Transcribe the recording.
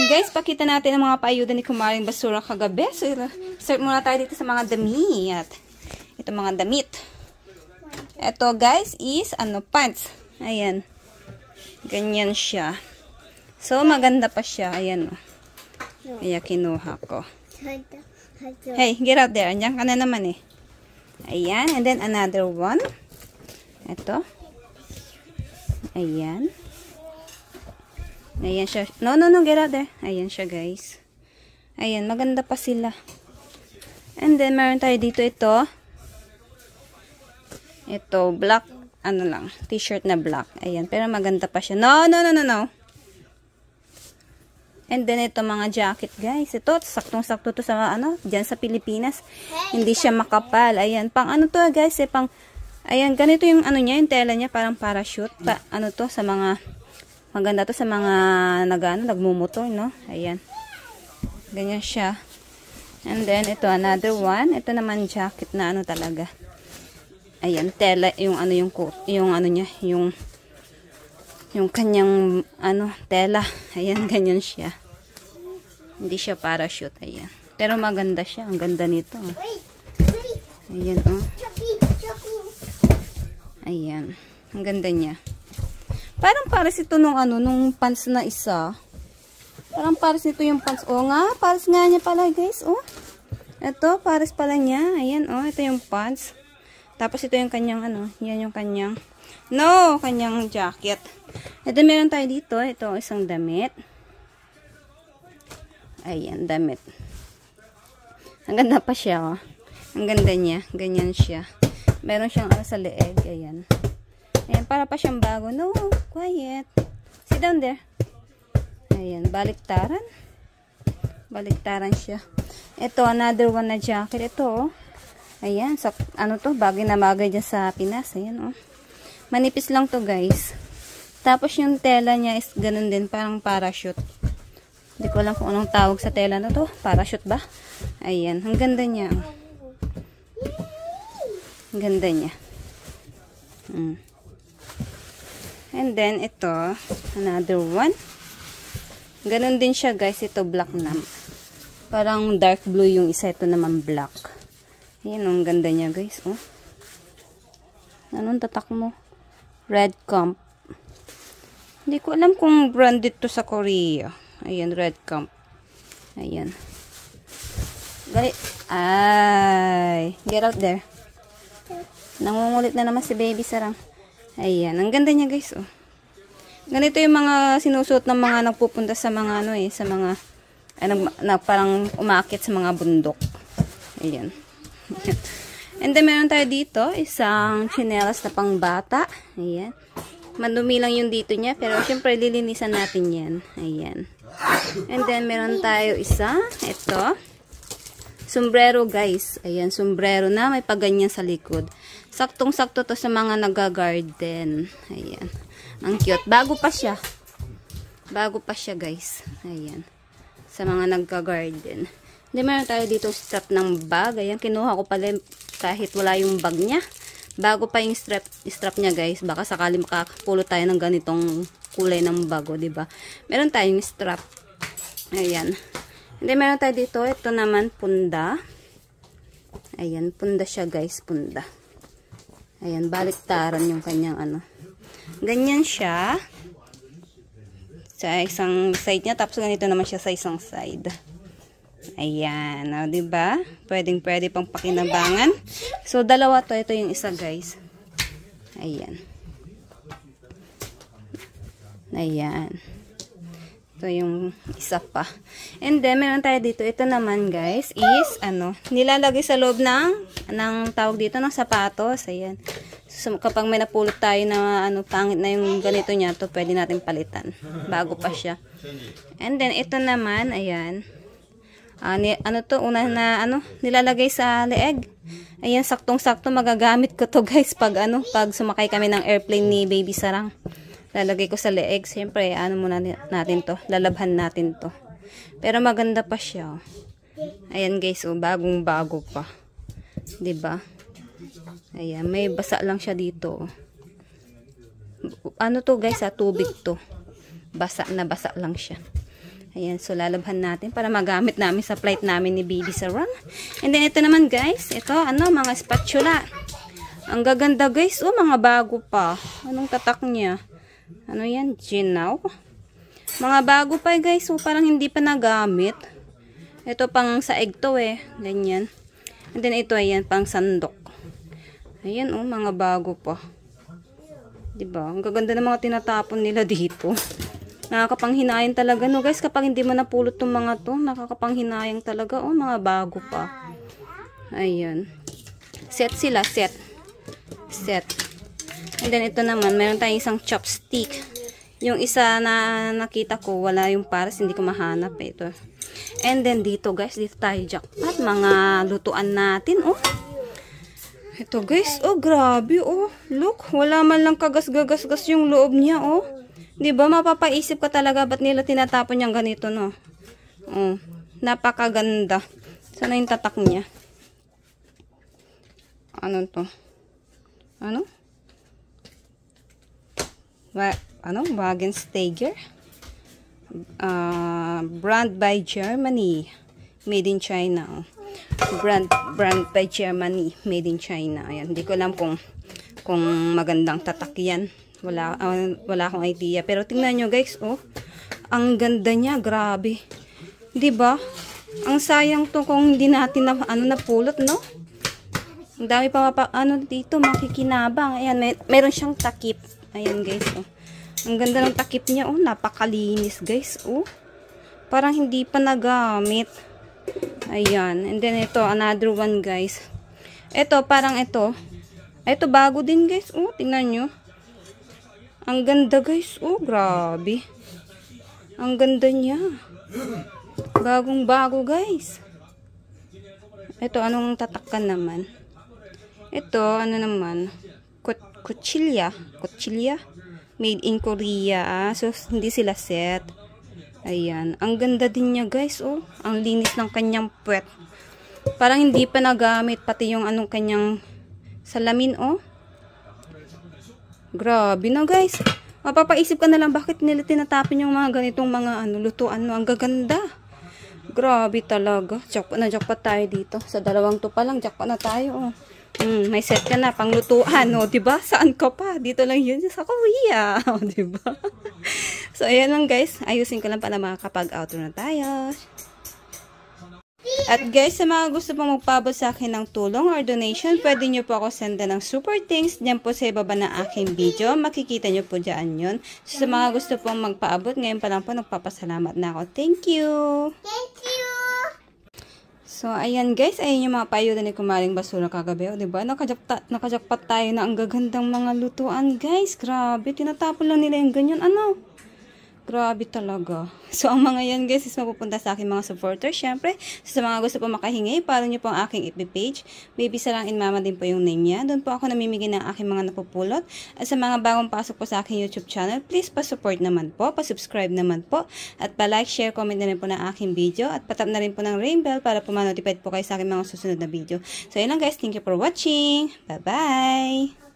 guys, pakita natin ang mga paayuda ni Kumaring Basura kagabi. So, start muna tayo dito sa mga damit. Ito mga damit. Ito guys is, pants. Ayan. Ganyan siya. So, maganda pa siya. Ayan, oh. Kaya kinuha ko. Hey, get out there. Andiyan ka na naman eh. Ayan. And then, another one. Ito. Ayan. Ayan siya. No, get out there. Ayan siya, guys. Ayan, maganda pa sila. And then, meron tayo dito ito. Ito, black, t-shirt na black. Ayan, pero maganda pa siya. No. And then, ito mga jacket, guys. Ito, saktong-sakto to sa, dyan sa Pilipinas. Hindi siya makapal. Ayan, pang to, guys, ayan, ganito yung, niya, yung tela niya, parang parachute. To, sa mga, maganda to sa mga, nagmumotor, no? Ayan. Ganyan siya. And then, ito, another one. Ito naman, jacket na, talaga. Ayan, tela, yung niya, yung kanyang, tela. Ayan, ganyan siya. Hindi siya parachute, ayan. Pero maganda siya. Ang ganda nito. Ayan, oh. Ayan. Ang ganda niya. Parang pares ito nung, nung pants na isa. Parang pares ito yung pants. O nga, pares nga niya pala, guys, oh. Ito, pares pala niya. Ayan, oh. Ito yung pants. Tapos ito yung kanyang, yan yung kanyang, kanyang jacket. Ito meron tayo dito. Ito, isang damit. Ayan, damit. Ang ganda pa siya, oh. Ang ganda niya. Ganyan siya. Meron siyang sa leeg. Ayan. Ayan, para pa siyang bago. No, quiet. Sit down there. Ayan, baliktaran. Baliktaran siya. Ito, another one na jacket. Ito, oh. Ayan, sa, to, bagay na bagay dyan sa Pinas. Ayan, oh. Manipis lang to, guys. Tapos yung tela niya is ganun din, parang parachute. Hindi ko alam kung anong tawag sa tela na to. Parachute ba? Ayan, ang ganda niya. Ang ganda niya. And then, ito, another one. Ganun din siya, guys. Ito, black na. Parang dark blue yung isa. Ito naman black. Ayan, ang ganda niya, guys. Oh. Anong tatak mo? Red Camp. Hindi ko alam kung branded to sa Korea. Ayan, Red Camp. Ayan. Ay, get out there. Nangungulit na naman si baby Sarang. Ayan, ang ganda niya, guys, oh. Ganito yung mga sinusuot ng mga nagpupunta sa mga, sa mga, parang umaakit sa mga bundok. Ayan. And then, meron tayo dito, isang tsinelas na pang bata. Ayan. Madumi lang yung dito niya, pero syempre, lilinisan natin yan. Ayan. And then, meron tayo isa, ito. Sombrero, guys. Ayan, sombrero na may paganyan sa likod. Saktong-sakto to sa mga nag-garden. Ayan. Ang cute. Bago pa siya. Bago pa siya, guys. Ayan. Sa mga nag-garden. Hindi, meron tayo dito strap ng bag. Ayan, kinuha ko pala kahit wala yung bag niya. Bago pa yung strap niya, guys. Baka sakali makapulot tayo ng ganitong kulay ng bago, diba? Meron tayong strap. Ayan. Hindi, meron tayo dito. Ito naman, punda. Ayan, punda siya, guys. Punda. Ayan, baliktaran yung kanyang Ganyan siya. Sa isang side niya. Tapos ganito naman siya sa isang side. Ayan. O, diba? Pwede pang pakinabangan. So, dalawa to. Ito yung isa, guys. Ayan. Ayan. Ito yung isa pa. And then, meron tayo dito. Ito naman, guys, is, nilalagay sa loob ng tawag dito, ng sapatos. Ayan. So, kapag may napulot tayo na, pangit na yung ganito niya, to pwede natin palitan. Bago pa siya. And then, ito naman, ayan. Una na, nilalagay sa leeg. Ayan, saktong-sakto, magagamit ko to, guys, pag sumakay kami ng airplane ni Baby Sarang. Lalagay ko sa leeg. Siyempre, muna natin to. Lalabhan natin to. Pero maganda pa siya. Ayan, guys, bagong-bago pa. 'Di ba? Ayan, may basa lang siya dito. To, guys, tubig to. Basa na basa lang siya. Ayan, so lalabhan natin para magamit namin sa flight namin ni Baby Sarang. And then ito naman guys, ito mga spatula. Ang gaganda guys, mga bago pa. Anong tatak niya? Ano yan? Ginaw? Mga bago pa guys, parang hindi pa nagamit. Ito pang sa egg to ganyan. And then ito ayan, pang sandok. Ayan mga bago pa. Diba? Ang gaganda ng mga tinatapon nila dito. Nakakapanghinayang talaga no guys, kapag hindi mo napulot tong mga to, nakakapanghinayang talaga mga bago pa. Ayan. Set sila, set. And then ito naman, meron tayong isang chopstick. Yung isa na nakita ko, wala yung pares, hindi ko mahanap ito. And then dito guys, dito tayo jackpot, mga lutuan natin Ito guys, grabe look, wala man lang kagas-gagas-gas yung loob niya 'Di ba mapapaisip ka talaga ba't nila tinatapon yung ganito no? Napakaganda. Sana yung tatak niya. Ano to? Ano? Wagensteiger? Brand by Germany. Made in China. Brand by Germany. Made in China. Ayan. Hindi ko alam kung magandang tatak yan. Wala akong idea. Pero tingnan nyo guys, ang ganda niya. Grabe. Diba? Ang sayang to kung hindi natin napulot, no? Ang dami pa dito, makikinabang. Ayan, meron siyang takip. Ayan guys, Ang ganda ng takip niya, napakalinis guys, Parang hindi pa nagamit. Ayan. And then ito, another one guys. Ito, parang ito. Ito, bago din guys, tingnan nyo. Ang ganda guys, grabe. Ang ganda niya. Bagong bago guys. Ito, anong tatakkan naman? Ito, naman? Kutsilya. Made in Korea. So, hindi sila set. Ayan. Ang ganda din niya guys, Ang linis ng kanyang puwet. Parang hindi pa nagamit. Pati yung kanyang salamin, Grabe na guys. Mapapaisip ka na lang bakit nila tinatapon yung mga ganitong mga lutuan, Ang gaganda. Grabe talaga. Jackpot tayo dito. Sa dalawang to pa lang, jackpot na tayo, may set ka na pang lutuan, diba? Saan ka pa? Dito lang yun sa Korea, diba? So, ayan lang guys. Ayusin ko lang para makakapag-outro na tayo. At guys, sa mga gusto pong magpabot sa akin ng tulong or donation, pwede nyo po ako senda ng super thanks dyan po sa ibaba ng aking video. Makikita nyo po dyan yun. So, sa mga gusto pong magpaabot, ngayon pa lang po nagpapasalamat na ako. Thank you! Thank you! So, ayan guys, ayan yung mga payuda ni Kumaring Basura kagabi. Diba? Nakajakpat tayo na ang gagandang mga lutuan guys. Grabe, tinatapon lang nila yung ganyan. Grabe talaga. So, ang mga yan guys is mapupunta sa aking mga supporters. Syempre, sa mga gusto po makahingi, follow nyo po ang aking FB page. Baby Sarang in Mama din po yung name niya. Doon po ako namimigay ng aking mga napupulot. At sa mga bagong pasok po sa aking YouTube channel, please pa-support naman po, pa-subscribe naman po. At pa-like, share, comment na rin po ng aking video. At patap na rin po ng ring bell para po ma-notified po kayo sa aking mga susunod na video. So, yun lang guys. Thank you for watching. Bye-bye!